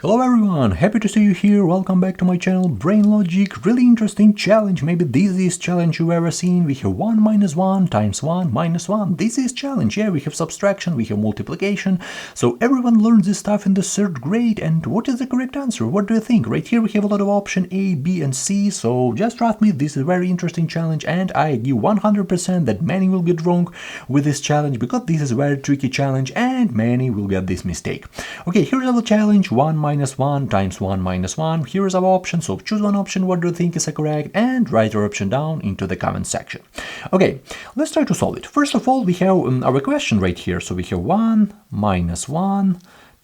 Hello everyone, happy to see you here, welcome back to my channel Brain Logic. Really interesting challenge, maybe the easiest challenge you've ever seen. We have 1 minus 1 times 1 minus 1. This is challenge, yeah, we have subtraction, we have multiplication. So everyone learns this stuff in the 3rd grade, and what is the correct answer? What do you think? Right here we have a lot of option A, B and C, so just trust me, this is a very interesting challenge, and I give 100% that many will get wrong with this challenge because this is a very tricky challenge and many will get this mistake. Okay, here's our challenge, 1 minus 1 times 1 minus 1. Here is our option, so choose one option, what do you think is correct, and write your option down into the comment section. Okay, let's try to solve it. First of all, we have our question right here, so we have 1 minus 1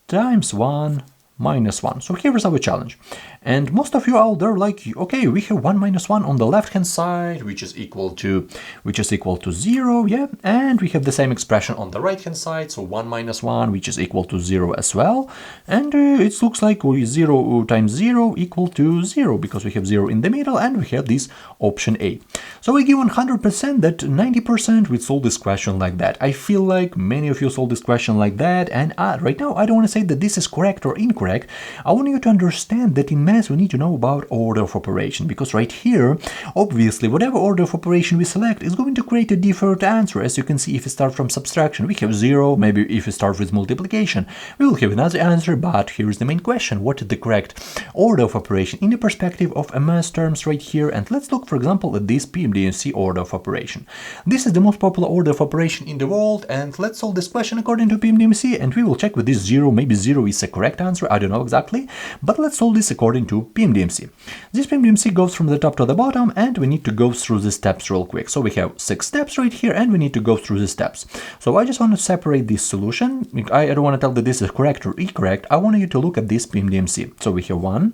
times 1 minus 1. So here is our challenge. And most of you out there like, okay, we have 1 minus 1 on the left hand side, which is equal to 0, yeah, and we have the same expression on the right hand side, so 1 minus 1, which is equal to 0 as well, and it looks like 0 times 0 equal to 0, because we have 0 in the middle, and we have this option A. So I give 100% that 90% will solve this question like that. I feel like many of you solve this question like that, and right now I don't want to say that this is correct or incorrect. I want you to understand that in math we need to know about order of operation, because right here, obviously, whatever order of operation we select is going to create a different answer. As you can see, if we start from subtraction, we have 0. Maybe if we start with multiplication, we will have another answer. But here is the main question: what is the correct order of operation in the perspective of a math terms right here? And let's look, for example, at this PEMDAS order of operation. This is the most popular order of operation in the world, and let's solve this question according to PEMDAS, and we will check with this 0. Maybe 0 is the correct answer. I don't know exactly, but let's solve this according to PEMDAS. This PEMDAS goes from the top to the bottom, and we need to go through the steps real quick. So we have 6 steps right here, and we need to go through the steps. So I just want to separate this solution. I don't want to tell that this is correct or incorrect. I want you to look at this PEMDAS. So we have 1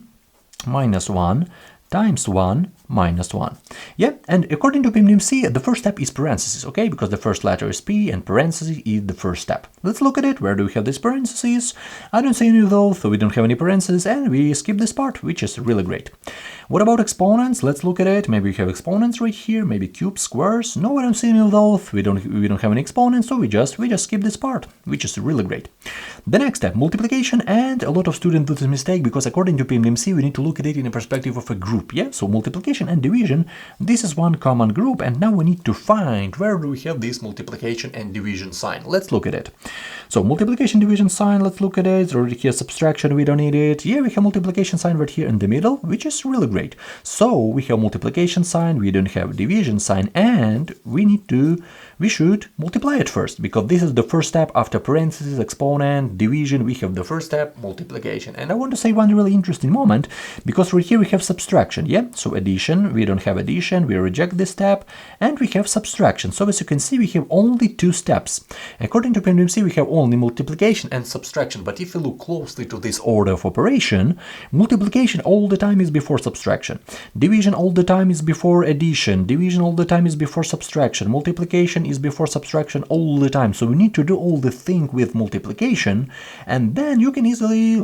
minus 1 times 1 minus 1. Yeah, and according to PEMDAS, the first step is parentheses, okay? Because the first letter is P and parentheses is the first step. Let's look at it. Where do we have these parentheses? I don't see any of those, so we don't have any parentheses, and we skip this part, which is really great. What about exponents? Let's look at it. Maybe we have exponents right here, maybe cubes, squares. No, I don't see any of those. We don't have any exponents, so we just skip this part, which is really great. The next step, multiplication, and a lot of students do this mistake because according to PEMDAS, we need to look at it in a perspective of a group, yeah? So multiplication and division, this is one common group, and now we need to find where do we have this multiplication and division sign. Let's look at it. So multiplication division sign, let's look at it. Already here subtraction, we don't need it. Yeah, we have multiplication sign right here in the middle, which is really great. So we have multiplication sign, we don't have division sign, and we should multiply it first, because this is the first step after parentheses, exponent, division. We have the first step, multiplication. And I want to say one really interesting moment, because right here we have subtraction, yeah? So addition, we don't have addition, we reject this step, and we have subtraction. So as you can see, we have only 2 steps. According to PEMDAS, we have only multiplication and subtraction, but if you look closely to this order of operation, multiplication all the time is before subtraction, division all the time is before addition, division all the time is before subtraction, multiplication is before subtraction all the time. So we need to do all the thing with multiplication, and then you can easily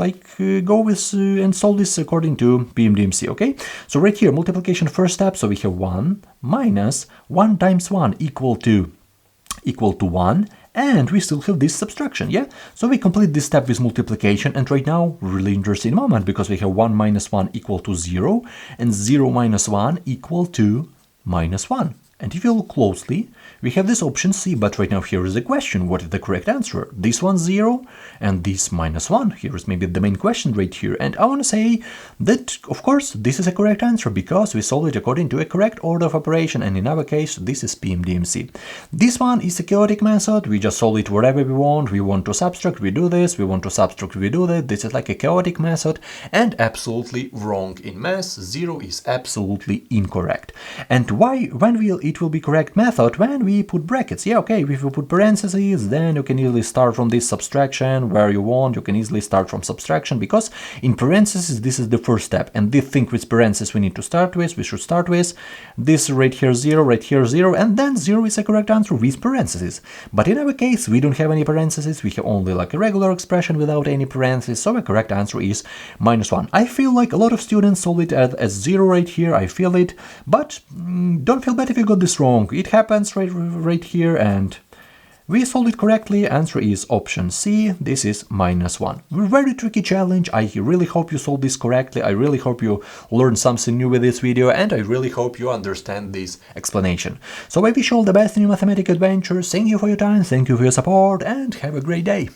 go with and solve this according to PEMDAS, okay? So right here, multiplication first step, so we have 1 minus 1 times 1 equal to 1, and we still have this subtraction, yeah? So we complete this step with multiplication, and right now, really interesting moment, because we have 1 minus 1 equal to 0, and 0 minus 1 equal to minus 1. And if you look closely, we have this option C, but right now here is the question: what is the correct answer? This one 0 and this minus 1. Here is maybe the main question right here. And I want to say that, of course, this is a correct answer because we solved it according to a correct order of operation, and in our case, this is PEMDAS. This one is a chaotic method. We just solve it wherever we want. We want to subtract, we do this. We want to subtract, we do that. This is like a chaotic method and absolutely wrong in math. 0 is absolutely incorrect. And why? It will be correct method when we put brackets. Yeah, okay, if you put parentheses, then you can easily start from this subtraction where you want. You can easily start from subtraction because in parentheses, this is the first step. And this thing with parentheses we need to start with, we should start with this right here 0, right here 0, and then 0 is a correct answer with parentheses. But in our case, we don't have any parentheses. We have only like a regular expression without any parentheses. So the correct answer is minus 1. I feel like a lot of students solve it as 0 right here. I feel it, but don't feel bad if you got this wrong. It happens right here, and We solved it correctly. Answer is option C. This is -1. Very tricky challenge. I really hope you solved this correctly. I really hope you learned something new with this video, and I really hope you understand this explanation. So I wish you all the best in your mathematical adventures. Thank you for your time, thank you for your support, and have a great day.